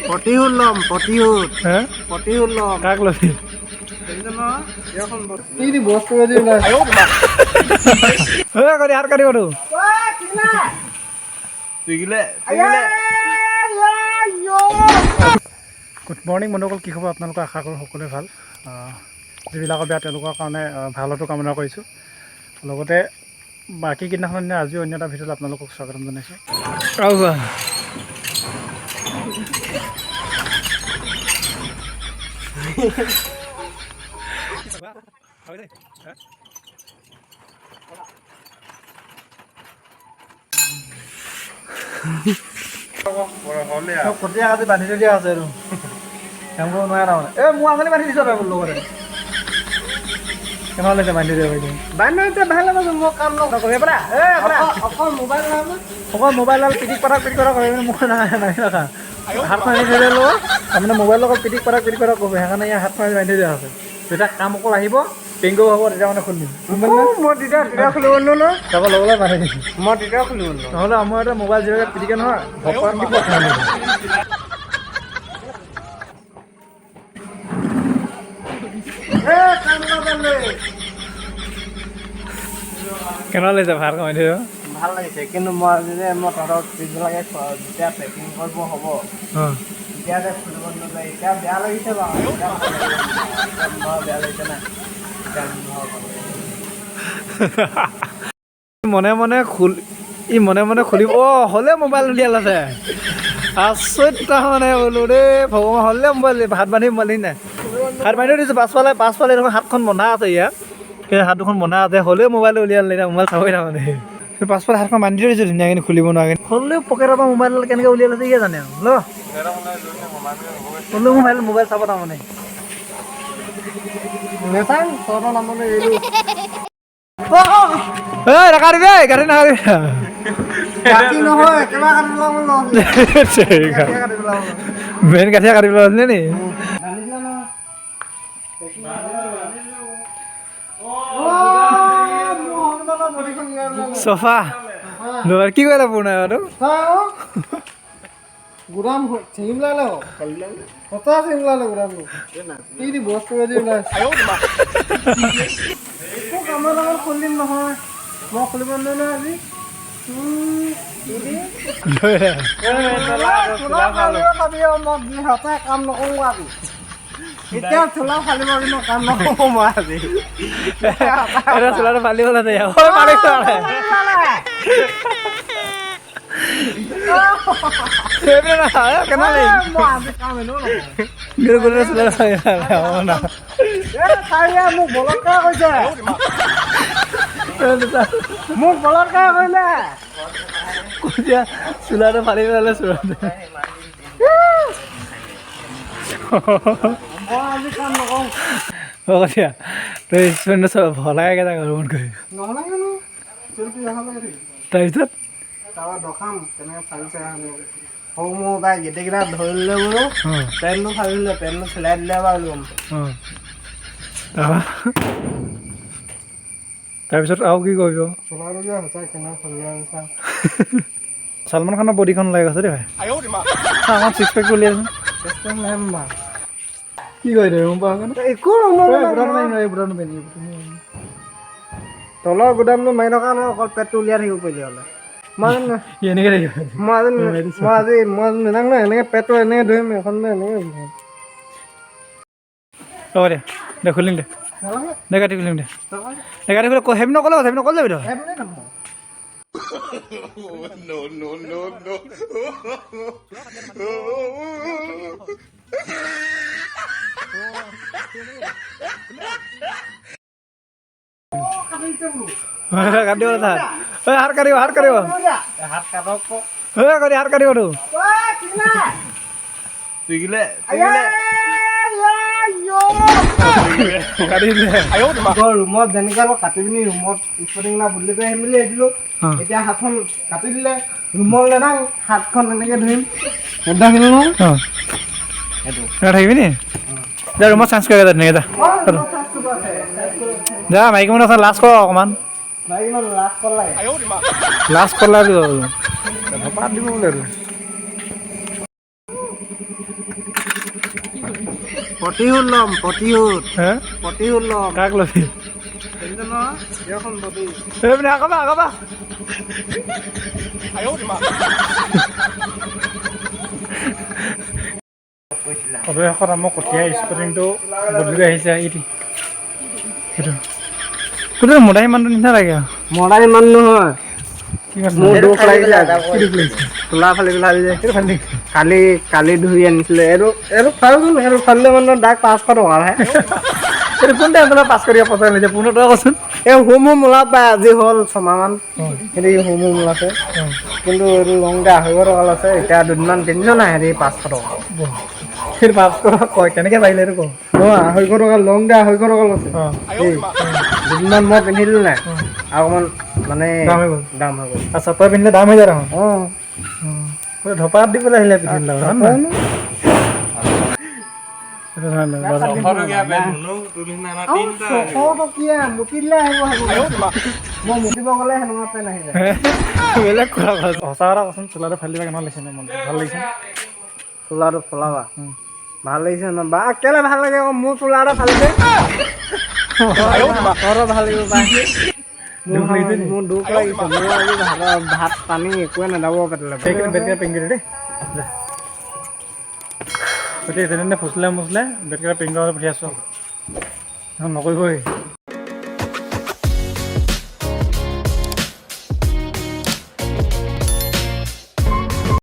প্ৰতিশোধ ল'ম প্ৰতিশোধ হে প্ৰতিশোধ ল'ম কাক ল'বি কি দি বস্তু আজি ওলাইছে কৰি হাত কাটিব তো গুড মৰ্ণিং বন্ধুসকল, কি খবৰ আপোনালোকৰ? আশা কৰোঁ সকলোৱে ভাল। যিবিলাকৰ বেয়া তেওঁলোকৰ কাৰণে ভালতো কামনা কৰিছোঁ। লগতে বাকী কেইদিনাখন দিনে আজিও অন্য এটা ভিডিঅ'ত আপোনালোকক স্বাগতম জনাইছোঁ। কটীয়া আজি বান্ধি থৈ দিয়া আছে আৰু কাম কৰিব নোৱাৰে তাৰমানে। এই মোৰ আঙুলি বান্ধি দিছ তই লগতে কেনেকুৱা লাগিছে বান্ধি দিব পাৰিছে? বান্ধি এতিয়া ভাল হ'ব মই কাম নকৰোঁ অকল মোবাইল অকল মোবাইল পিটিক পাঠাক কৰে মোক নাখা হাতখন আনি থৈ দিলোঁ তাৰমানে মোবাইলৰ লগত পিটিক পাঠাক কৰিব সেইকাৰণে ইয়াৰ হাতখন বান্ধি দিয়া আছে। যেতিয়া কাম অকল আহিব পেংগো হ'ব তেতিয়া মানে খুলিম মই তেতিয়া খুলিব নোৱাৰো তাৰপৰা লগলৈ বান্ধি দিছোঁ। মই তেতিয়া খুলিব নোৱাৰো নহ'লে আমাৰ এটা মোবাইল যিহেতু পিটিকে নহয় ভগৱান দিব কেনেকুৱা লাগিছে ভাত কমাই থৈ? ভাল লাগিছে, কিন্তু মই তহঁতৰ পিছবিলাকে যেতিয়া পেকিং কৰিব হ'ব তেতিয়া যে খুলিব নাযায়। এতিয়া বেয়া লাগিছে বাৰু, বেয়া লাগিছে নাই মনে মনে খুলিব। হ'লে মোবাইল উলিয়াল আছে আচৰিত তাৰমানে বোলো দেই ভগৱান। হ'লে মোবাইল ভাত বান্ধি মোবাইল নাই হাত বান্ধি দিছোঁ। পাছফালে দেখোন হাতখন বন্ধা আছে ইয়াত, সেই হাত দুখন বন্ধা আছে। হ'লেও মোবাইল উলিয়াল এতিয়া মোবাইল চাবই তাৰমানে পাছফালে হাতখন বান্ধি থৈ দিছোঁ ধুনীয়াকৈ খুলিব নোৱাৰে। হ'লেও পকেটৰ পৰা মোবাইল কেনেকৈ উলিয়াল আছে ইয়ে জানে আৰু হ'লেও মোবাইল চাব তাৰমানে নেচাং তহঁতৰ নামলৈ এৰিলোঁ। নাকাটিবি গাড়ী নাকাটিবি কাটি নহয় একেবাৰে কাটি পেলাব মেইন কাঠিয়া কাটি পেলাইছিলে নি? চফা কি কৰিলে পুৰণা গুদাম ছিঙি পেলালে সঁচা ছিঙি পেলালে গুদামটো। কি দি বস্তু আজি ওলাইছে কামৰ লগত খুলিম নহয়, মই খুলিব নোৱাৰো নহয় আজি। কাম নকৰো আজি, এতিয়া চোলা ফালিব কিন্তু কাম নকৰো মই আজি। চোলাটো ফালিব লাগে মোক বলৎকাৰ কৰিছে, মোক বলৎকাৰ কৰিলে। চোলাটো ফালি পেলালে চোলাটো মই আজি কাম নকৰো। দিয়া তই চব ভলাই কেইটা ঘৰমত কৰি তাৰপিছত তাৰপৰা দখাম কেনেকৈ ফালিছে। সৰু মোৰ তাই গোটেইকেইটা ধৰিলে বোলো পেণ্টটো ফালিলে, পেণ্টটো চিলাই দিলে বাৰু ল'ম। তাৰপিছত আৰু কি কৰিব? চলাবলগীয়া হৈছে কেনেকৈ ফালিলে ছলমান খানৰ বডিখন ওলাই গৈছে দেই ভাই। আমাৰ ছিক্স পেকটো উলিয়াইছোঁ কি কৰি দে একো তলৰ গুদামটো মাৰি থকা নহয়, অকল পেটটো উলিয়াই থাকিব পাৰিলে হ'লে। মই এনেকৈ থাকিব আজি নেজানো নহয়, এনেকৈ পেটটো এনেকৈ ধৰিম এখন এনেকৈ হ'ব দে খুলিম দে কাটি খুলিম দে কাটি খুলি হেভি নক'লে যাবি তই কাটিব হাত কাটিব হাত কাটিব হাত কাটিবতো ৰুমত যেনেকৈ অলপ কাটি পিনি ৰুমত স্পটিংলা বুলি কৰি আহিম বুলি আহিছিলোঁ। এতিয়া হাতখন কাটি দিলে, ৰুমত নেদাং হাতখন এনেকৈ ধৰিম নেদাঙিলোঁ নহয়। থাকিবি নি যা ৰুমত চেঞ্জ কৰি ধুনীয়াকৈ যা মাইকী মানুহ লাষ্ট কৰ অকণমান লাষ্ট কল লাগে ধপাত দিব বোলে আৰু প্ৰতিশোধ ল'ম প্ৰতিশোধ হে প্ৰতিশোধ ল'ম কাক ল'বি কিন্তু নহয় এইখন প্ৰতি এই পিনে আকৌ বা অৱশেষত আমাৰ কঠীয়া স্পৰ্টিংটো বদলি আহিছে এইটো সেইটো কোনটো মদাহী মানুহটো নিচিনা লাগে আৰু মৰা ইমান নহয় কিমান মোৰ দুখ লাগিছে কি দুখ লাগিছে চোলা ফালি পেলাই যে সেইটো ভাল কালি ধুই আনিছিলে এইটো ফালিলো সেইটো ফালিলে মানে দাগ 500 টকাহে এইটো কোন টাইমত পাছ কৰি পইচা লৈছে 15 টকা কচোন এই হোমো মোলা পাই আজি হ'ল 6 মাহমান হেৰি হোমো মোলাছে কিন্তু এইটো লং দে 250 টকা লৈছে এতিয়া দুদিনমান পিন্ধিছো নাই হেৰি 500 টকা সেইটো 500 টকা কয় কেনেকৈ পাৰিলে এইটো কওঁ নহয় 250 টকা লং দে 250 টকা লৈছে দুদিনমান মই পিন্ধিলো নাই অকণমান মানে দাম হৈ গ'ল দাম হৈ গ'ল আৰু চপৰে পিন্ধিলে দাম হৈ যায় দেখোন অঁ ধপাত দি পেলাই আহিলে পিন্ধিলে সেইটো মই মুতিব গ'লে সেনেকুৱা পেন আহি যায় বেলেগ কথা সঁচা কথা কচোন চোলাটো ফালি দিবা কেনেকুৱা লাগিছে নে মনটো ভাল লাগিছে চোলাটো ফলাবা ভাল লাগিছে ন বা কেলে ভাল লাগে আকৌ মোৰ চোলা এটা ফালিছে ভাল লাগিব মোৰ দুখ লাগিছে মোৰ আজি ভাত পানী একোৱে নেদাব পেটলে বেটকেইটা পেং কৰি দেই গতিকে তেনেধৰণে ফুচলাই মুচলাই বেটকেইটা পেং কৰি পঠিয়াইছোঁ নকৰিবই